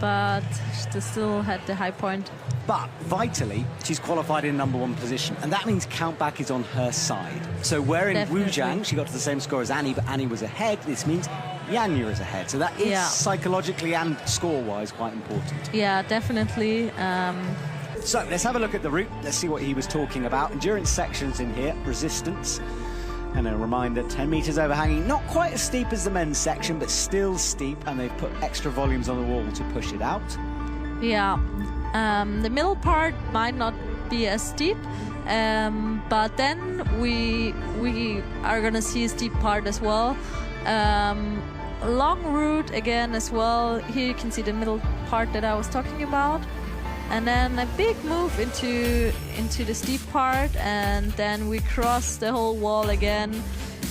but she still had the high point. But vitally, she's qualified in #1 position, and that means countback is on her side. So where in Wujiang she got to the same score as Annie, but Annie was ahead, this means Yanya is ahead. So that is psychologically and score-wise quite important. Yeah, definitely. So let's have a look at the route. Let's see what he was talking about. Endurance sections in here, resistance. And a reminder, 10 meters overhanging, not quite as steep as the men's section, but still steep, and they've put extra volumes on the wall to push it out. Yeah, the middle part might not be as steep, but then we are gonna see a steep part as well. Long route again as well. Here you can see the middle part that I was talking about. And then a big move into the steep part, and then we cross the whole wall again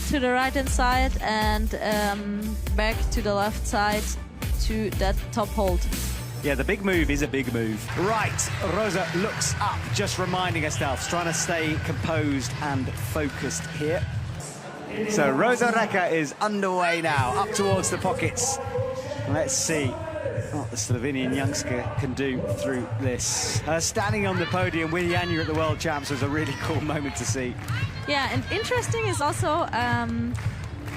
to the right-hand side and back to the left side to that top hold. Yeah, the big move is a big move. Right, Rosa looks up, just reminding herself, trying to stay composed and focused here. So Rosa Reka is underway now, up towards the pockets. Let's see what the Slovenian youngster can do through this. Her standing on the podium with Yanya at the World Champs was a really cool moment to see. Yeah, and interesting is also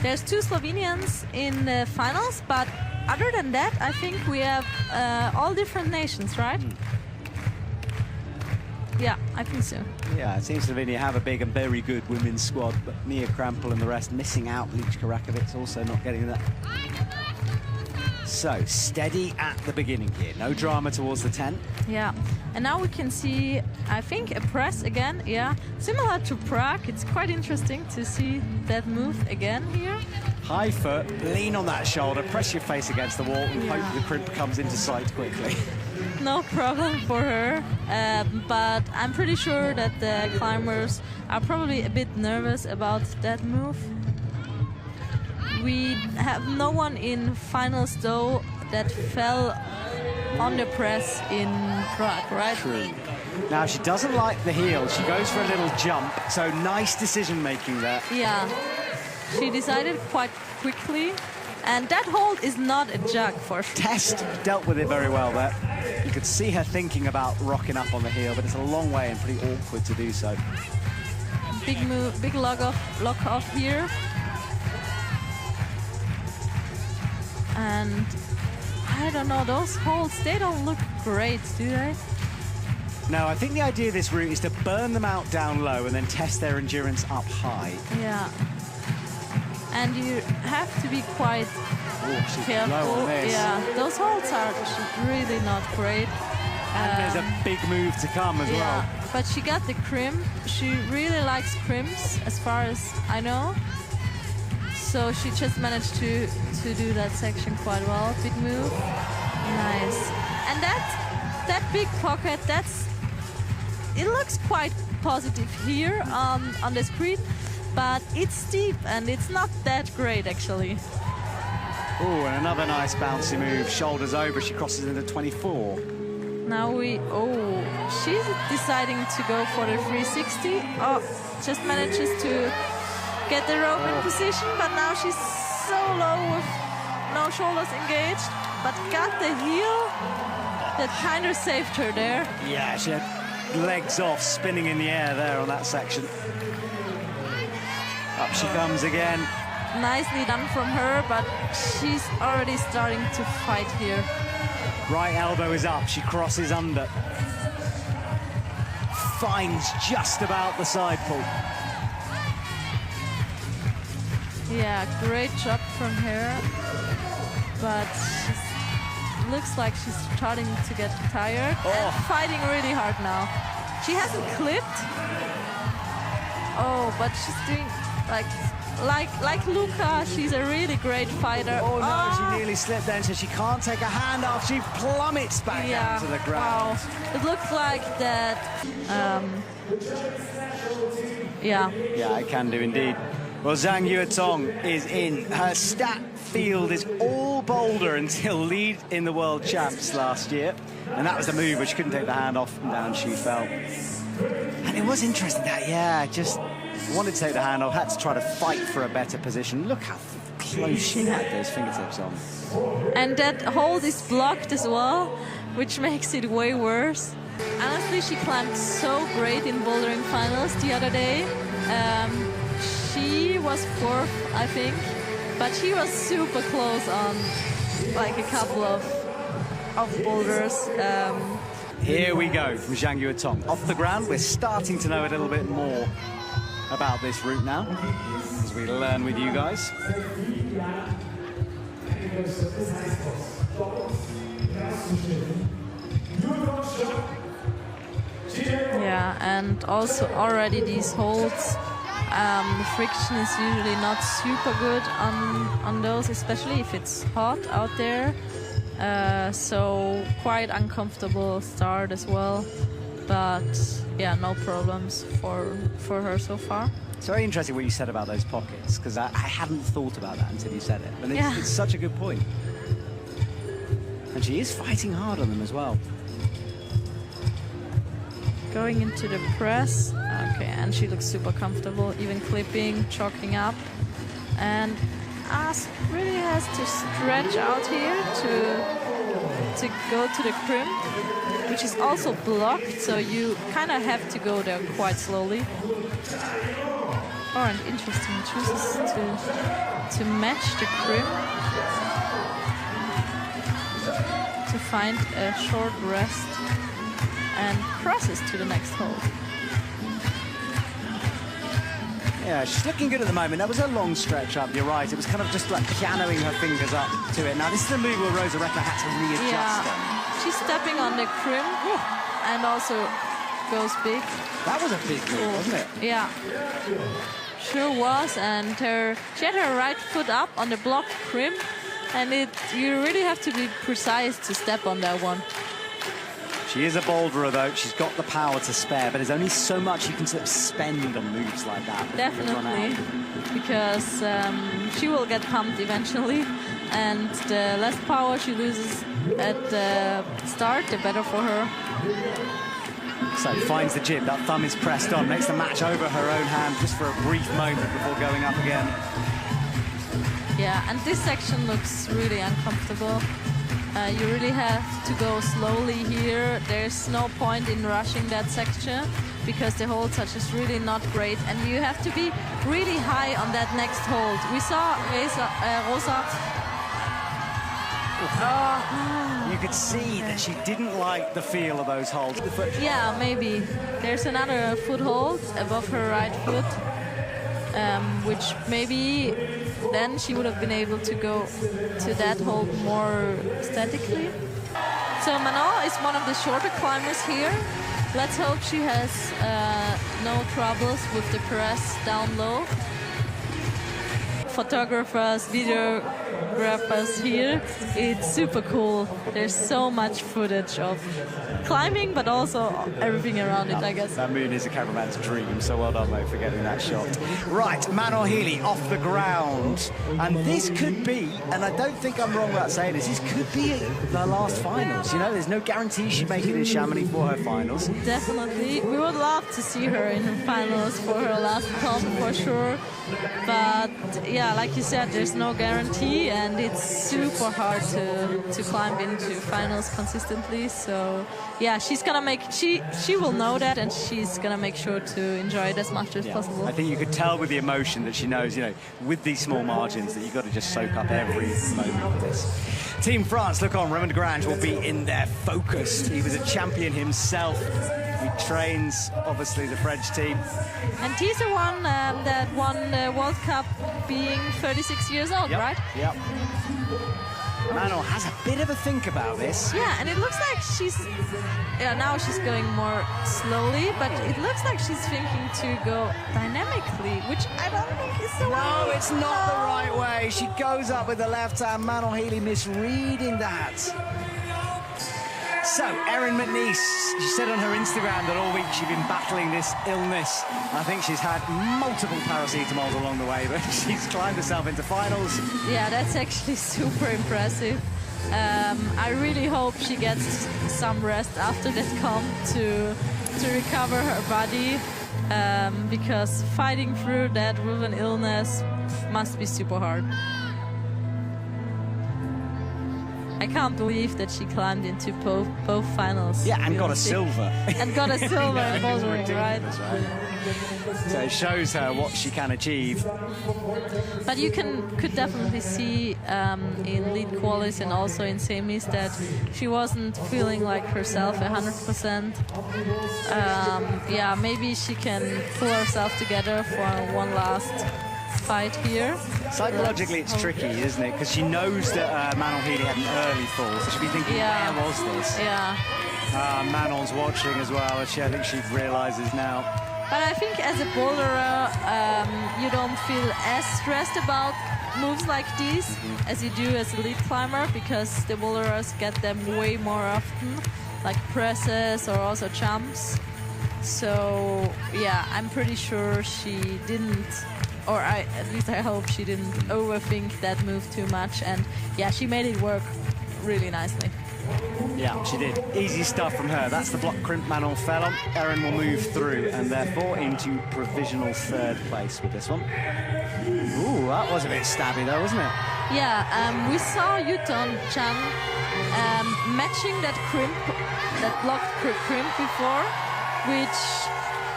there's 2 Slovenians in the finals, but other than that, I think we have all different nations, right? Yeah, I think so. Yeah, it seems Slovenia have a big and very good women's squad, but Mia Krampel and the rest missing out. Lichka Rakovic also not getting that. So, steady at the beginning here. No drama towards the 10. Yeah, and now we can see, I think, a press again. Yeah, similar to Prague. It's quite interesting to see that move again here. High foot, lean on that shoulder, press your face against the wall, and hope the crimp comes into sight quickly. No problem for her, but I'm pretty sure that the climbers are probably a bit nervous about that move. We have no one in finals, though, that fell on the press in Prague, right? True. Now, she doesn't like the heel. She goes for a little jump, so nice decision-making there. Yeah, she decided quite quickly, and that hold is not a jug for sure. Test dealt with it very well there. You could see her thinking about rocking up on the heel, but it's a long way and pretty awkward to do so. Big move, big lock off here. And I don't know, those holds, they don't look great, do they? No, I think the idea of this route is to burn them out down low and then test their endurance up high. Yeah. And you have to be quite careful. Low on this. Yeah, those holds are really not great. And there's a big move to come as well. But she got the crimp. She really likes crimps, as far as I know. So she just managed to do that section quite well. Big move. Nice. And that big pocket, it looks quite positive here on the screen, but it's steep and it's not that great actually. Oh, and another nice bouncy move. Shoulders over, she crosses into 24. Now she's deciding to go for the 360. Oh, just manages to get the rope in position, but now she's so low with no shoulders engaged, but got the heel that kind of saved her there. Yeah, she had legs off, spinning in the air there on that section. Up she comes again. Nicely done from her, but she's already starting to fight here. Right elbow is up, she crosses under. Finds just about the side pull. Yeah, great job from her, but looks like she's starting to get tired and fighting really hard now. She hasn't clipped. Oh, but she's doing like Luca. She's a really great fighter. Oh no, she nearly slipped then, so she can't take her hand off. She plummets back down to the ground. Wow. It looks like that. Yeah, it can do indeed. Well, Zhang Yuetong is in. Her stat field is all boulder until lead in the World Champs last year. And that was the move, but she couldn't take the hand off and down she fell. And it was interesting that, just wanted to take the hand off, had to try to fight for a better position. Look how close she had those fingertips on. And that hold is blocked as well, which makes it way worse. Honestly, she climbed so great in bouldering finals the other day. She was 4th, I think, but she was super close on like a couple of boulders. Here we go from Zhang Yuetong. Off the ground, we're starting to know a little bit more about this route now, as we learn with you guys. Yeah, and also already these holds, the friction is usually not super good on those, especially if it's hot out there. So quite uncomfortable start as well, but yeah, no problems for her so far. It's very interesting what you said about those pockets, because I hadn't thought about that until you said it. But it's such a good point. And she is fighting hard on them as well. Going into the press. Okay, and she looks super comfortable, even clipping, chalking up. And As really has to stretch out here to go to the crimp, which is also blocked, so you kind of have to go there quite slowly. Oh, and interesting, chooses to match the crimp to find a short rest and crosses to the next hold. Yeah, she's looking good at the moment. That was a long stretch up, you're right. It was kind of just like pianoing her fingers up to it. Now, this is a move where Rosa Reca had to readjust them. She's stepping on the crimp and also goes big. That was a big move, wasn't it? Yeah, sure was. And she had her right foot up on the blocked crimp, and you really have to be precise to step on that one. She is a boulderer, though. She's got the power to spare, but there's only so much you can sort of spend on moves like that. Definitely, because she will get pumped eventually, and the less power she loses at the start, the better for her. So finds the jib, that thumb is pressed on, makes the match over her own hand just for a brief moment before going up again. Yeah, and this section looks really uncomfortable. You really have to go slowly here. There's no point in rushing that section because the hold touch is really not great, and you have to be really high on that next hold. We saw Rosa. You could see that she didn't like the feel of those holds. Yeah, maybe. There's another foothold above her right foot, which maybe then she would have been able to go to that hold more statically. So Manon is one of the shorter climbers here. Let's hope she has no troubles with the press down low. Photographers, videographers here, it's super cool. There's so much footage of climbing, but also everything around it, I guess. That moon is a cameraman's dream, so well done, mate, for getting that shot. Right, Manon Healy off the ground. And this could be, and I don't think I'm wrong about saying this could be the last finals. You know, there's no guarantee she'd make it in Chamonix for her finals. Definitely. We would love to see her in the finals for her last comp, for sure. But yeah, like you said, there's no guarantee, and it's super hard to climb into finals consistently. So yeah, she's gonna make she will know that, and she's gonna make sure to enjoy it as much as possible. I think you could tell with the emotion that she knows, you know, with these small margins, that you've got to just soak up every moment of this. Team France, look on, Romain Grosjean will be in there focused. He was a champion himself. He trains, obviously, the French team. And he's the one that won the World Cup being 36 years old, right? Yep. Manon has a bit of a think about this. Yeah, and it looks like she's... Yeah, now she's going more slowly, but it looks like she's thinking to go dynamically, which I don't think is the way. No, it's not the right way. She goes up with the left hand. Manon Healy misreading that. So, Erin McNeice, she said on her Instagram that all week she'd been battling this illness. I think she's had multiple paracetamols along the way, but she's climbed herself into finals. Yeah, that's actually super impressive. I really hope she gets some rest after that comp to recover her body. because fighting through that with an illness must be super hard. I can't believe that she climbed into both finals. Yeah, and got a silver. And got a silver in bouldering, right? So it shows her what she can achieve. But you could definitely see in lead qualies and also in semis that she wasn't feeling like herself 100%. Yeah, maybe she can pull herself together for one last fight here. Psychologically, it's tricky, isn't it? Because she knows that Manon Healy had an early fall, so she'll be thinking, where was this? Yeah. Manon's watching as well, and I think she realizes now. But I think as a boulderer, you don't feel as stressed about moves like these as you do as a lead climber, because the boulderers get them way more often, like presses or also jumps. So yeah, I'm pretty sure she didn't, or at least I hope she didn't overthink that move too much. And yeah, she made it work really nicely. Yeah, she did. Easy stuff from her. That's the block crimp Manon fell on. Erin will move through and therefore into provisional third place with this one. Ooh, that was a bit stabby though, wasn't it? Yeah, we saw Yuton Chan matching that crimp, that blocked crimp before, which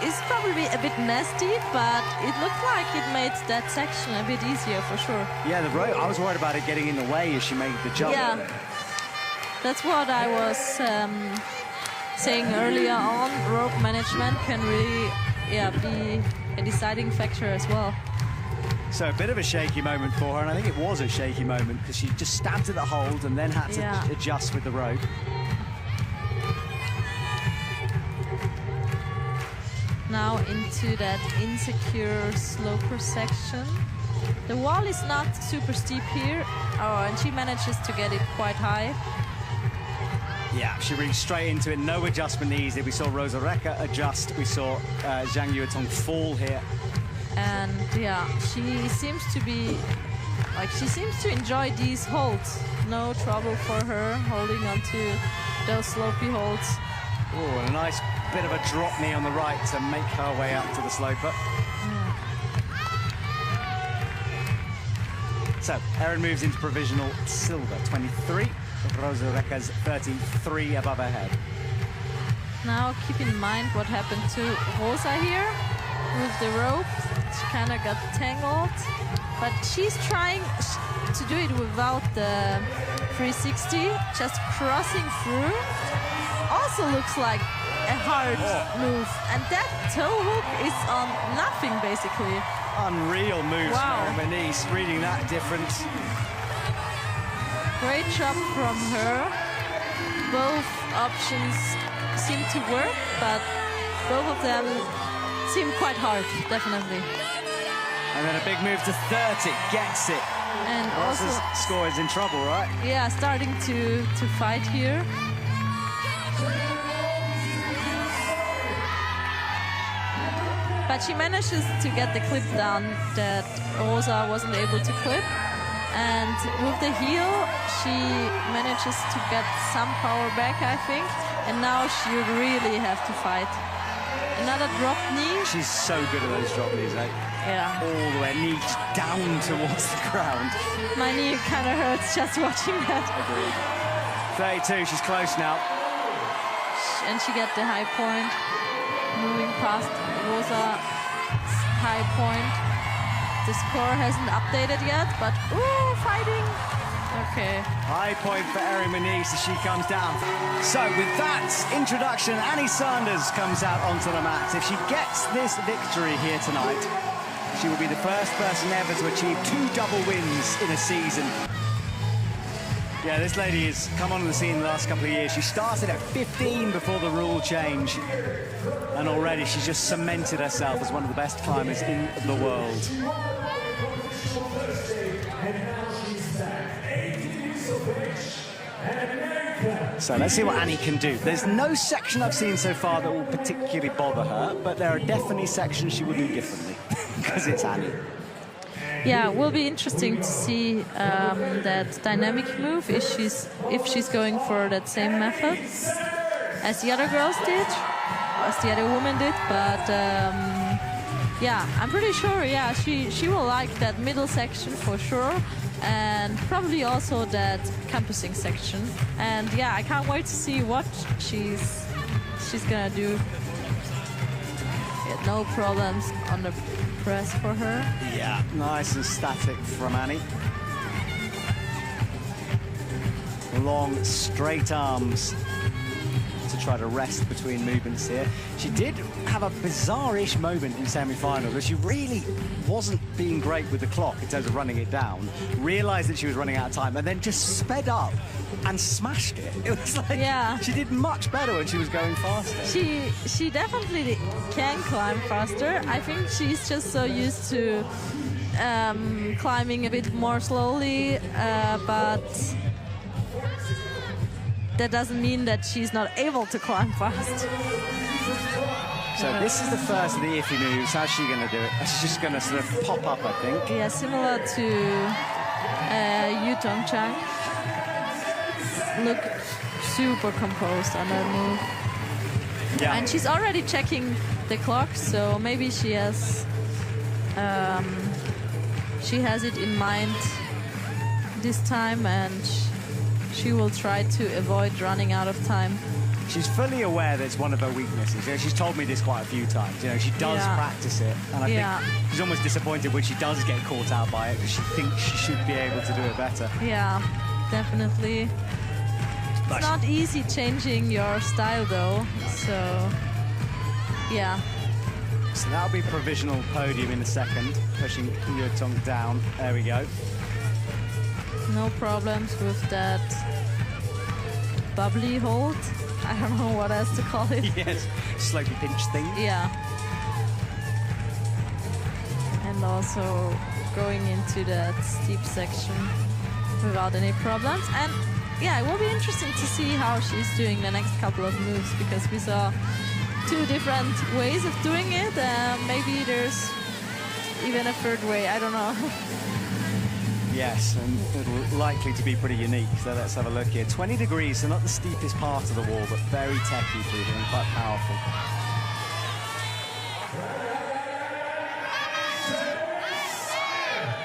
is probably a bit nasty, but it looked like it made that section a bit easier for sure. Yeah, the rope, I was worried about it getting in the way as she made the jump. Yeah, that's what I was saying earlier on. Rope management can really be a deciding factor as well. So a bit of a shaky moment for her, and I think it was a shaky moment because she just stabbed at the hold and then had to adjust with the rope. Now into that insecure sloper section. The wall is not super steep here, and she manages to get it quite high. Yeah, she reached straight into it, no adjustment needed. We saw Rosa Reca adjust, we saw Zhang Yuetong fall here. And yeah, she seems to be, like, she seems to enjoy these holds. No trouble for her holding onto those slopey holds. Oh, and a nice bit of a drop knee on the right to make her way up to the sloper. So, Erin moves into provisional silver, 23. Rosa Reca's 33 above her head. Now keep in mind what happened to Rosa here with the rope. She kind of got tangled, but she's trying to do it without the 360, just crossing through. Also looks like a hard move, and that toe hook is on nothing basically. Unreal moves from Erin, reading that difference. Great job from her. Both options seem to work, but both of them seem quite hard, definitely. And then a big move to 30, gets it. And also score is in trouble, right? Yeah, starting to fight here. But she manages to get the clip down that Rosa wasn't able to clip. And with the heel, she manages to get some power back, I think. And now she really have to fight. Another drop knee. She's so good at those drop knees, eh? Yeah. All the way, knees down towards the ground. My knee kind of hurts just watching that. Agreed. 32, she's close now. And she got the high point. Moving past Rosa's high point. The score hasn't updated yet, but ooh, fighting. Okay. High point for Erin Moniz as she comes down. So with that introduction, Annie Sanders comes out onto the mat. If she gets this victory here tonight, she will be the first person ever to achieve 2 double wins in a season. Yeah, this lady has come on the scene in the last couple of years. She started at 15 before the rule change, and already she's just cemented herself as one of the best climbers in the world. So let's see what Annie can do. There's no section I've seen so far that will particularly bother her, but there are definitely sections she will do differently, because it's Annie. Yeah, it will be interesting to see that dynamic move if she's going for that same method as the other girls did, as the other woman did. But Yeah, I'm pretty sure, yeah, she will like that middle section for sure, and probably also that campusing section. And yeah, I can't wait to see what she's gonna do. Yeah, no problems on the press for her. Yeah, nice and static from Annie. Long, straight arms to try to rest between movements here. She did have a bizarre-ish moment in semi-final where she really wasn't being great with the clock in terms of running it down, realized that she was running out of time, and then just sped up and smashed it. It was like, yeah, she did much better when she was going faster. She definitely can climb faster. I think she's just so used to climbing a bit more slowly, but that doesn't mean that she's not able to climb fast. So this is the first of the iffy moves. How's she going to do it? She's just going to sort of pop up, I think. Yeah, similar to Yu Tongchang. Look super composed on that move. Yeah. And she's already checking the clock, so maybe she has it in mind this time, and she will try to avoid running out of time. She's fully aware that it's one of her weaknesses. You know, she's told me this quite a few times. You know, she does practice it, and I think she's almost disappointed when she does get caught out by it, because she thinks she should be able to do it better. Yeah, definitely. It's not easy changing your style, though. So, yeah. So that'll be provisional podium in the second, pushing Yutong down. There we go. No problems with that bubbly hold. I don't know what else to call it. Yes, slightly pinch thing. Yeah. And also going into that steep section without any problems. And yeah, it will be interesting to see how she's doing the next couple of moves, because we saw two different ways of doing it. Maybe there's even a third way, I don't know. Yes, and it'll likely to be pretty unique. So let's have a look here. 20 degrees, so not the steepest part of the wall, but very techy through here and quite powerful.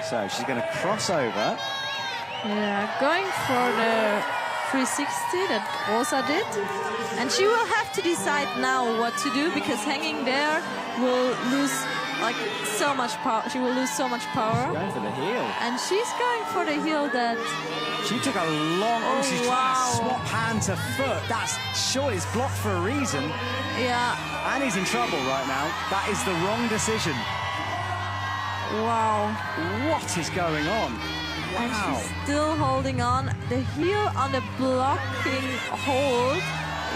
So she's going to cross over. Yeah, going for the 360 that Rosa did. And she will have to decide now what to do, because hanging there will lose like so much power. She will lose so much power. She's going for the heel. And she's going for the heel that... She took a long... Oh, she's trying to swap hand to foot. That's surely it's blocked for a reason. Yeah. Annie's in trouble right now. That is the wrong decision. Wow. What is going on? Wow. And she's still holding on. The heel on the blocking hold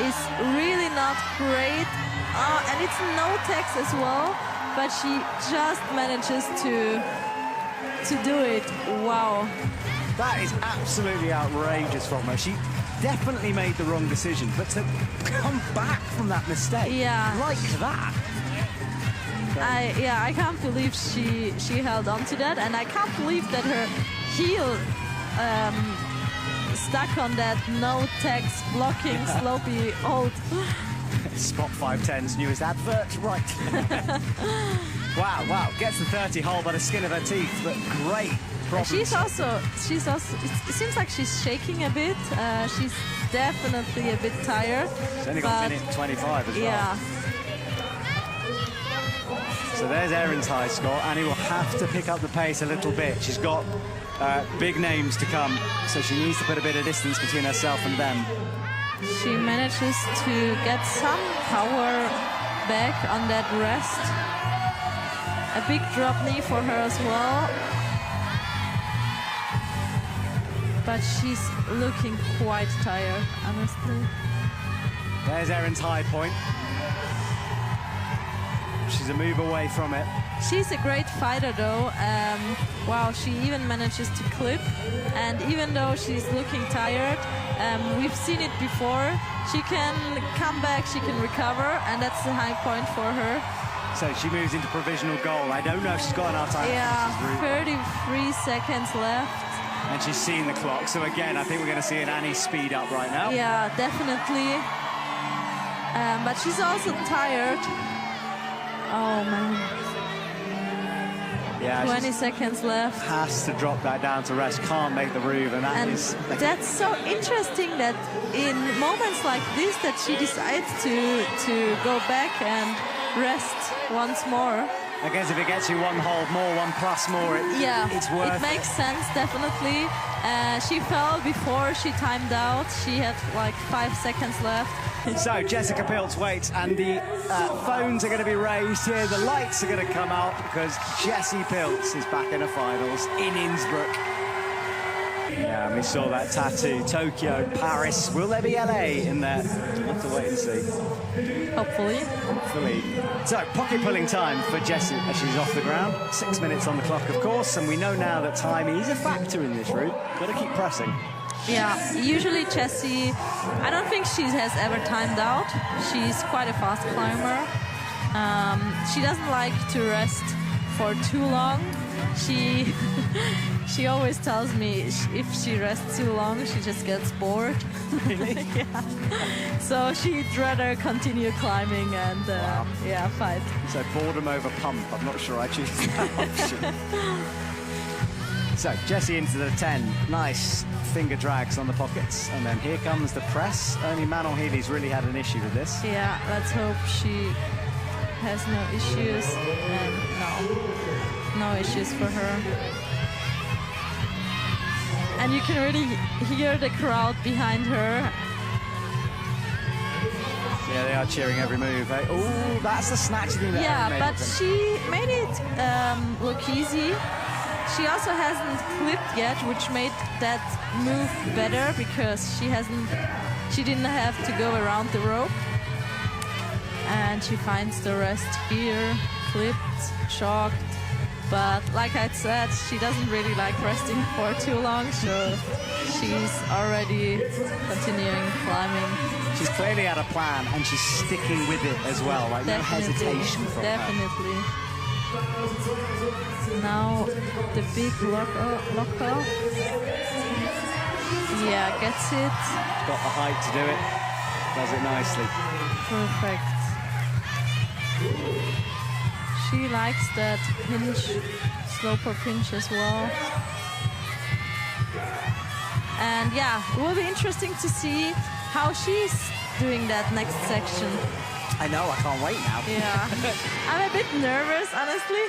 is really not great. And it's no text as well. But she just manages to do it. Wow. That is absolutely outrageous from her. She definitely made the wrong decision, but to come back from that mistake like that. I can't believe she held on to that, and I can't believe that her heel stuck on that no text blocking slopey hold. Spot 510's newest advert, right? Wow, gets the 30 hole by the skin of her teeth, but great problem. She's also, it seems like she's shaking a bit. She's definitely a bit tired. She's only got a minute 25 as well. Yeah. So there's Erin's high score. Annie will have to pick up the pace a little bit. She's got big names to come, so she needs to put a bit of distance between herself and them. She manages to get some power back on that rest. A big drop knee for her as well. But she's looking quite tired, honestly. There's Erin's high point. She's a move away from it. She's a great fighter, though. Wow, she even manages to clip. And even though she's looking tired, we've seen it before. She can come back, she can recover, and that's the high point for her. So she moves into provisional goal. I don't know if she's got enough time. Yeah, 33 seconds left. And she's seen the clock. So again, I think we're going to see an Annie speed up right now. Yeah, definitely. But she's also tired. Oh, man. Yeah, 20 seconds left. Has to drop that down to rest. Can't make the move, and that's so interesting that in moments like this that she decides to go back and rest once more. I guess if it gets you one hold more, one plus more, it's worth it. It makes sense, definitely. She fell before she timed out. She had like 5 seconds left. So Jessica Pilz waits, and the phones are going to be raised here. The lights are going to come out because Jessie Pilz is back in the finals in Innsbruck. Yeah, we saw that tattoo. Tokyo, Paris. Will there be LA in there? We'll have to wait and see. Hopefully. Hopefully. So, pocket pulling time for Jessie as she's off the ground. 6 minutes on the clock, of course, and we know now that time is a factor in this route. Got to keep pressing. Yeah, usually Jessie, I don't think she has ever timed out. She's quite a fast climber. She doesn't like to rest for too long. She always tells me if she rests too long, she just gets bored. Really? Yeah. So she'd rather continue climbing and yeah, fight. So boredom over pump. I'm not sure I choose that option. So Jessie into the 10. Nice finger drags on the pockets, and then here comes the press. Only Manon Healy's really had an issue with this. Yeah, let's hope she has no issues, and no issues for her. And you can really hear the crowd behind her. Yeah, they are cheering every move. Eh? Oh, that's the snatch thing. Yeah, but she made it look easy. She also hasn't clipped yet, which made that move better because she didn't have to go around the rope. And she finds the rest here, clipped, shocked. But like I said, she doesn't really like resting for too long, so she's already continuing climbing. She's clearly had a plan, and she's sticking with it as well. Like no hesitation from her. Now the big lock off. Yeah, gets it. Got the height to do it. Does it nicely. Perfect. She likes that pinch, sloper pinch as well. And yeah, it will be interesting to see how she's doing that next section. I know, I can't wait now. Yeah. I'm a bit nervous, honestly.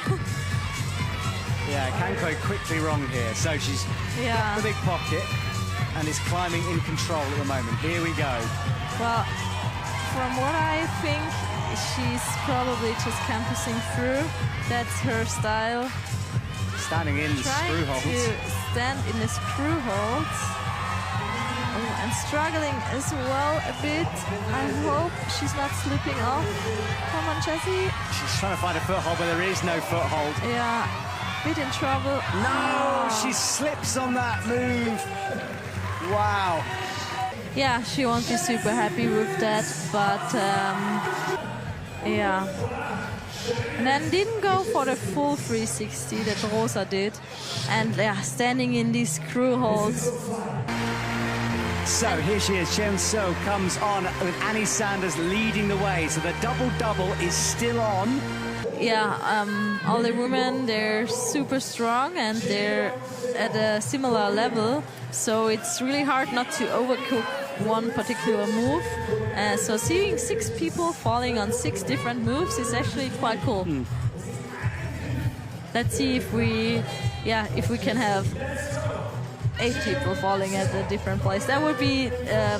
Yeah, can go quickly wrong here. So she's got the big pocket and is climbing in control at the moment. Here we go. Well, from what I think, she's probably just campusing through. That's her style. Standing in the screw holds. Trying to stand in the screw holds. Oh, and struggling as well a bit. I hope she's not slipping off. Come on, Jessie. She's trying to find a foothold, but there is no foothold. Yeah, bit in trouble. No, she slips on that move. Wow. Yeah, she won't be super happy with that, but yeah. And then didn't go for the full 360 that Rosa did. And yeah, standing in these screw holds. So here she is, Chen So comes on with Annie Sanders leading the way. So the double-double is still on. Yeah, all the women, they're super strong and they're at a similar level. So it's really hard not to overcook one particular move. So seeing 6 people falling on 6 different moves is actually quite cool. Let's see if we can have 8 people falling at a different place. That would be a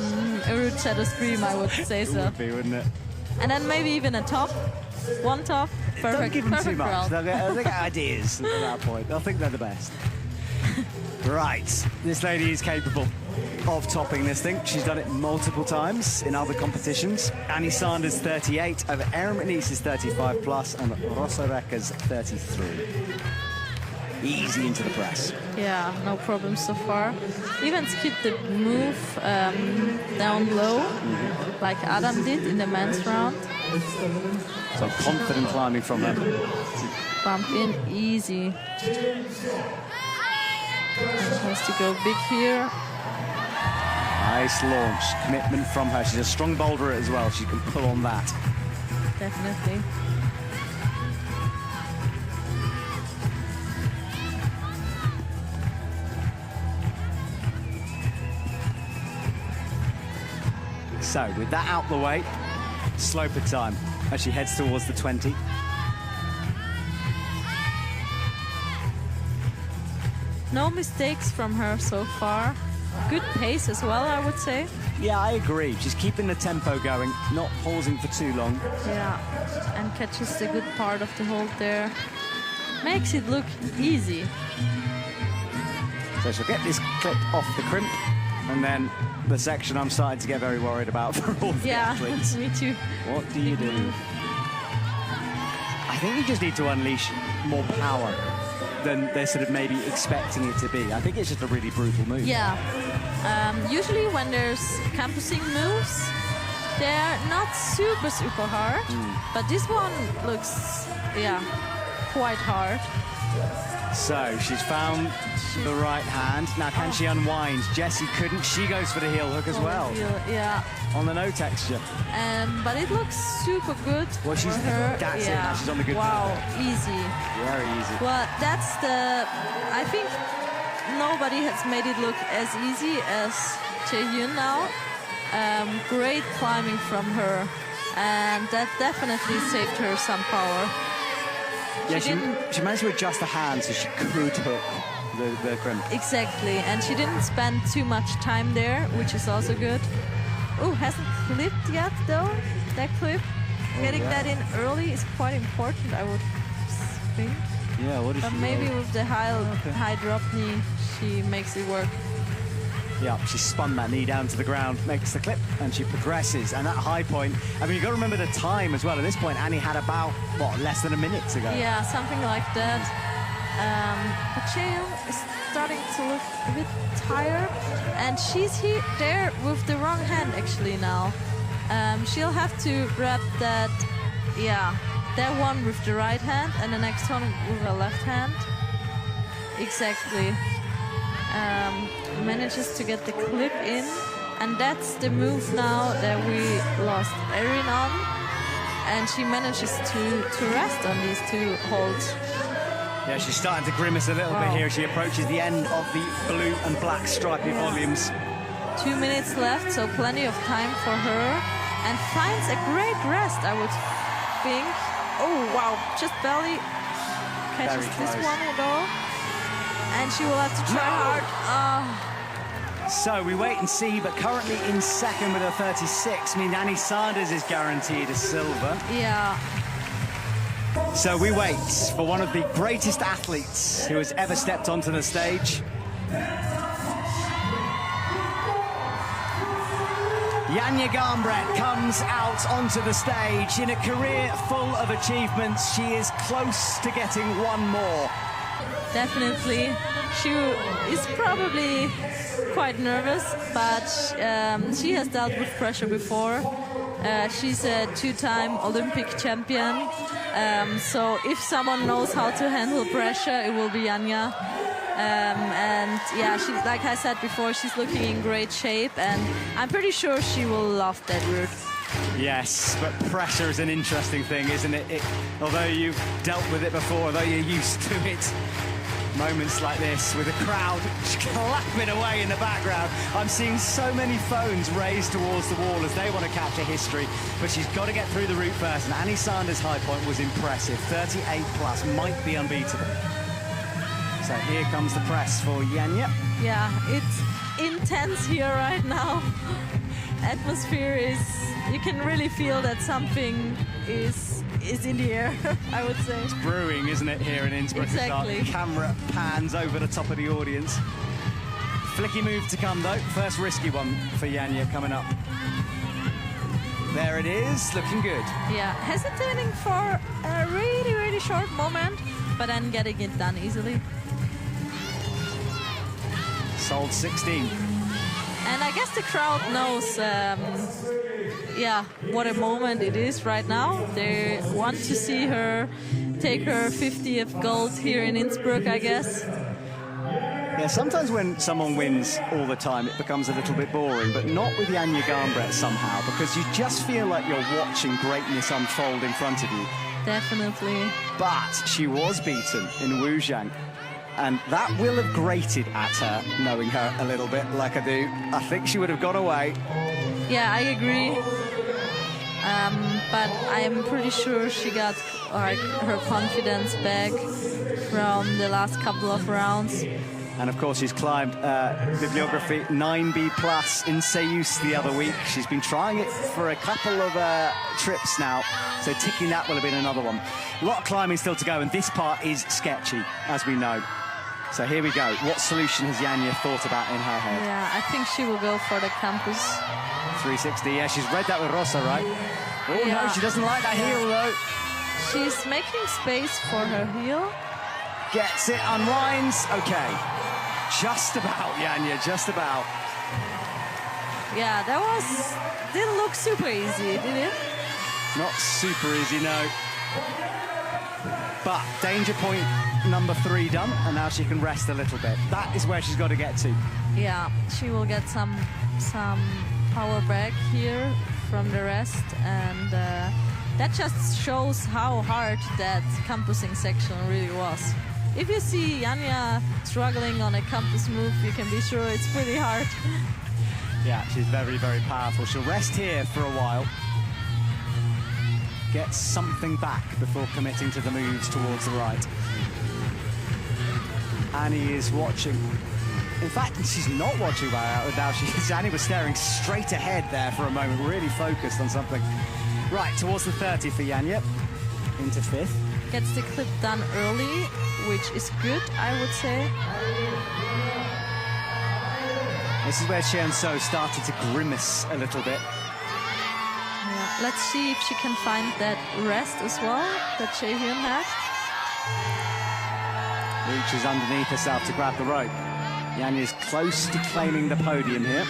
rude shadow scream, I would say so. It would be, wouldn't it? And then maybe even a top. One top. Perfect. Don't give them too much. Round. They'll get ideas at that point. They'll think they're the best. Right. This lady is capable of topping this thing. She's done it multiple times in other competitions. Annie Sanders 38 over Erin McNease's 35 plus and Rosa Rekka's 33. Easy into the press. Yeah, no problem so far. Even skipped the move down low, like Adam did in the men's round. So confident climbing from her. Bump in easy. And has to go big here. Nice launch. Commitment from her. She's a strong boulder as well. She can pull on that. Definitely. So, with that out the way, sloper time as she heads towards the 20. No mistakes from her so far. Good pace as well, I would say. Yeah, I agree. She's keeping the tempo going, not pausing for too long. Yeah, and catches the good part of the hold there. Makes it look easy. So she'll get this clip off the crimp, and then the section I'm starting to get very worried about for all the athletes. Me too. What do you do? I think you just need to unleash more power than they're sort of maybe expecting it to be. I think it's just a really brutal move. Yeah. Usually when there's campusing moves, they're not super hard, but this one looks, quite hard. So she's found the right hand. Now can she unwind? Jessie couldn't. She goes for the heel hook as well. Yeah. On the no texture. But it looks super good for her. That's it. Now she's on the good. Wow, easy. Very easy. Well, that's I think nobody has made it look as easy as Jae-hyun now. Great climbing from her, and that definitely saved her some power. Yeah, she managed to adjust the hand so she could hook the crimp. Exactly, and she didn't spend too much time there, which is also good. Oh, hasn't clipped yet though, that clip. Getting that in early is quite important, I would think. Yeah, what is she? But maybe with the high drop knee, she makes it work. Yeah, she spun that knee down to the ground, makes the clip, and she progresses. And that high point, I mean, you've got to remember the time as well. At this point, Annie had about, less than a minute to go. Yeah, something like that. But Jae-hyun is starting to look a bit tired. And she's there with the wrong hand, actually, now. She'll have to grab that one with the right hand, and the next one with the left hand. Exactly. Manages to get the clip in, and that's the move now that we lost Erin on, and she manages to rest on these two holds. Yeah, she's starting to grimace a little bit here. She approaches the end of the blue and black stripy volumes. 2 minutes left, so plenty of time for her, and finds a great rest, I would think. Oh wow, just barely catches this one though. And she will have to try hard. So we wait and see, but currently in second with a 36 means Annie Sanders is guaranteed a silver. Yeah. So we wait for one of the greatest athletes who has ever stepped onto the stage. Janja Garnbret comes out onto the stage. In a career full of achievements, she is close to getting one more. Definitely. She is probably quite nervous, but she has dealt with pressure before. She's a two-time Olympic champion, so if someone knows how to handle pressure, it will be Janja. And yeah, she's, like I said before, she's looking in great shape, and I'm pretty sure she will love that route. Yes, but pressure is an interesting thing, isn't it? Although you've dealt with it before, although you're used to it, moments like this with a crowd clapping away in the background. I'm seeing so many phones raised towards the wall as they want to capture history, but she's got to get through the route first, and Annie Sanders' high point was impressive. 38 plus, might be unbeatable. So here comes the press for Janja. Yeah, it's intense here right now. Atmosphere is, you can really feel that something is in the air, I would say. It's brewing, isn't it, here in Innsbruck? Exactly. The camera pans over the top of the audience. Flicky move to come, though. First risky one for Janja coming up. There it is, looking good. Yeah, hesitating for a really, really short moment, but then getting it done easily. Sold 16. And I guess the crowd knows, what a moment it is right now. They want to see her take her 50th gold here in Innsbruck, I guess. Yeah, sometimes when someone wins all the time, it becomes a little bit boring, but not with Janja Garnbret somehow, because you just feel like you're watching greatness unfold in front of you. Definitely. But she was beaten in Wuzhang, and that will have grated at her, knowing her a little bit like I do. I think she would have gone away Yeah, I agree. But I'm pretty sure she got her confidence back from the last couple of rounds. And of course, she's climbed bibliography 9B plus in Seus the other week. She's been trying it for a couple of trips now, so ticking that will have been another one. A lot of climbing still to go, and this part is sketchy, as we know. So here we go. What solution has Janja thought about in her head? Yeah, I think she will go for the campus. 360, yeah, she's read that with Rosa, right? Oh, yeah. No, she doesn't like that heel, though. She's making space for her heel. Gets it, unwinds. Okay. Just about, Janja, just about. Yeah, that didn't look super easy, did it? Not super easy, no. But danger point number 3 done, and now she can rest a little bit. That is where she's got to get to. Yeah, she will get some power back here from the rest, and that just shows how hard that campusing section really was. If you see Janja struggling on a campus move, you can be sure it's pretty hard. Yeah, she's very, very powerful. She'll rest here for a while. Get something back before committing to the moves towards the right. Annie is watching. In fact, she's not watching right now. Annie was staring straight ahead there for a moment, really focused on something. Right, towards the 30 for Janja, into 5th. Gets the clip done early, which is good, I would say. This is where Chen So started to grimace a little bit. Yeah, let's see if she can find that rest as well that Chaehyun had. Reaches underneath herself to grab the rope. Janja is close to claiming the podium here.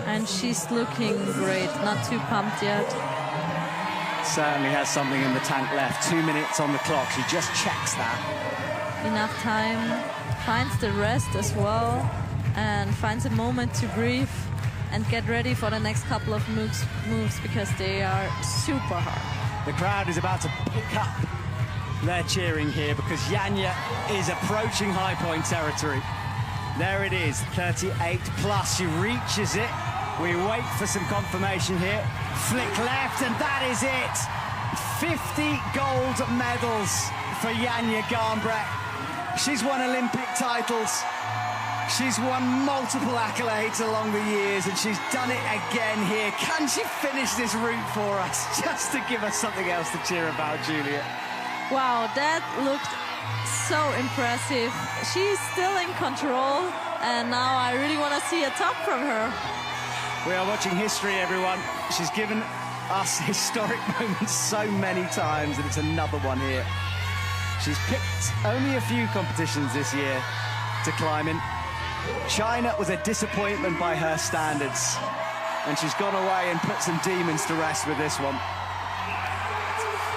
And she's looking great, not too pumped yet. Certainly has something in the tank left. 2 minutes on the clock. She just checks that. Enough time. Finds the rest as well. And finds a moment to breathe and get ready for the next couple of moves because they are super hard. The crowd is about to pick up their cheering here because Janja is approaching high point territory. There it is, 38 plus. She reaches it. We wait for some confirmation here. Flick left, and that is it. 50 gold medals for Janja Garnbret. She's won Olympic titles. She's won multiple accolades along the years, and she's done it again here. Can she finish this route for us, just to give us something else to cheer about, Julia? Wow, that looked so impressive. She's still in control, and now I really want to see a top from her. We are watching history, everyone. She's given us historic moments so many times, and it's another one here. She's picked only a few competitions this year to climb in. China was a disappointment by her standards, and she's gone away and put some demons to rest with this one.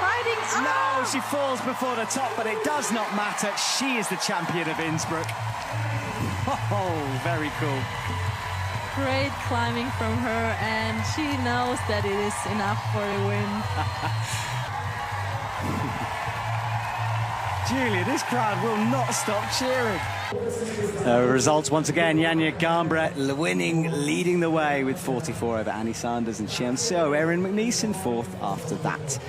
Fighting up. No, she falls before the top, but it does not matter. She is the champion of Innsbruck. Oh, very cool. Great climbing from her, and she knows that it is enough for a win. Julia, this crowd will not stop cheering. Results once again, Janja Garnbret winning, leading the way with 44 over Annie Sanders and Chen So. Erin McNeese in 4th after that.